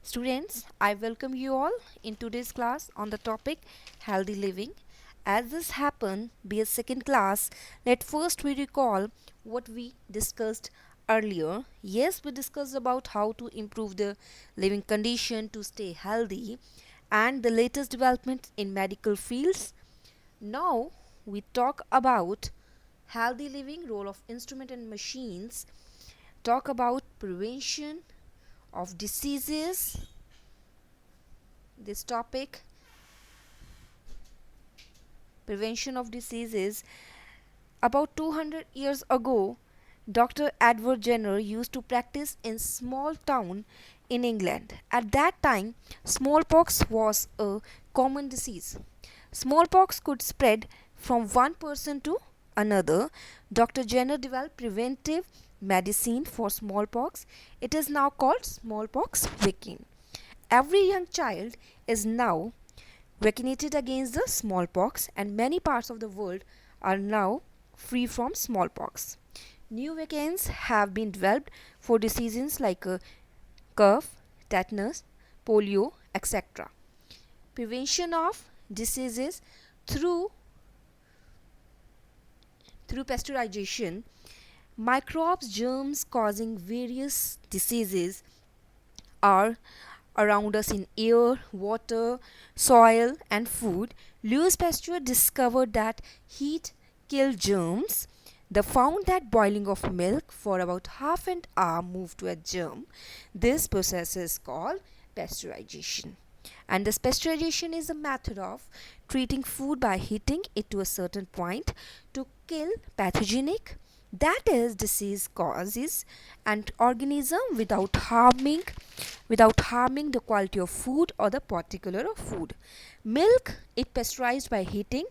Students, I welcome you all in today's class on the topic healthy living. As this happened be a second class, let first we recall what we discussed earlier. Yes, we discussed about how to improve the living condition to stay healthy and the latest developments in medical fields. Now we talk about healthy living, role of instrument and machines, talk about prevention of diseases. This topic, prevention of diseases. About 200 years ago, Dr. Edward Jenner used to practice in small town in England. At that time, smallpox was a common disease. Smallpox could spread from one person to another. Dr. Jenner developed preventive medicine for smallpox. It is now called smallpox vaccine. Every young child is now vaccinated against the smallpox, and many parts of the world are now free from smallpox. New vaccines have been developed for diseases like cough, tetanus, polio, etc. Prevention of diseases through pasteurization. Microbes, germs causing various diseases are around us in air, water, soil, and food. Louis Pasteur discovered that heat killed germs. They found that boiling of milk for about half an hour moved to a germ. This process is called pasteurization. And this pasteurization is a method of treating food by heating it to a certain point to kill pathogenic, that is disease causes, and organism without harming the quality of food or the particular of food. Milk is pasteurized by heating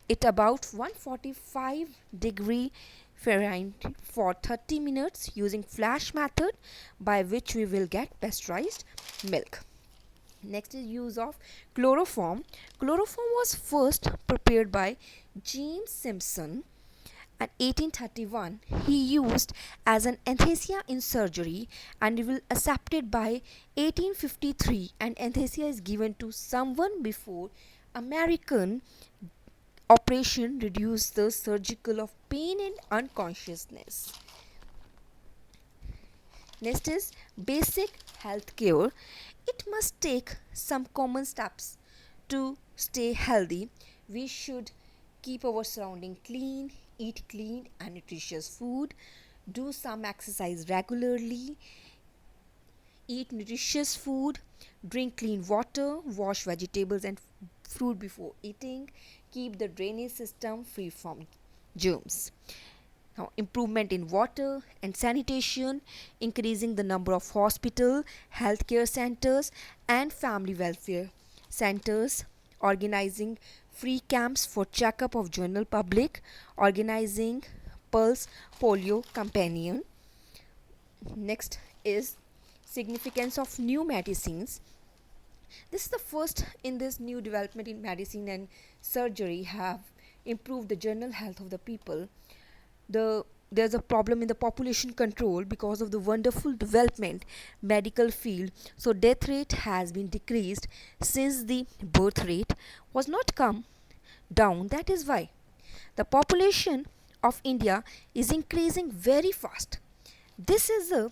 it about 145 degree Fahrenheit for 30 minutes using flash method, by which we will get pasteurized milk. Next is use of chloroform. Chloroform was first prepared by James Simpson in 1831. He used as an anesthesia in surgery and it was accepted by 1853, and anesthesia is given to someone before American operation reduce the surgical of pain and unconsciousness. Next is basic health care. It must take some common steps to stay healthy. We should keep our surrounding clean, eat clean and nutritious food, do some exercise regularly, eat nutritious food, drink clean water, wash vegetables and fruit before eating, keep the drainage system free from germs. Now, improvement in water and sanitation, increasing the number of hospital, healthcare centers and family welfare centers, organizing free camps for checkup of general public, organizing pulse polio campaign. Next is significance of new medicines. This is the first in this new development in medicine and surgery have improved the general health of the people. There's a problem in the population control because of the wonderful development medical field, so death rate has been decreased since the birth rate was not come down. That is why the population of India is increasing very fast. This is a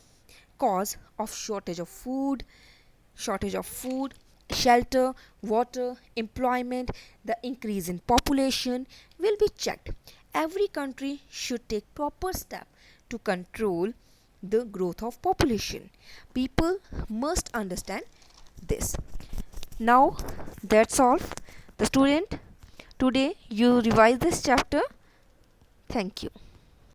cause of shortage of food, shelter, water, employment. The increase in population will be checked. Every country should take proper step to control the growth of population. People must understand this. Now that's all. The student, today you revise this chapter. Thank you.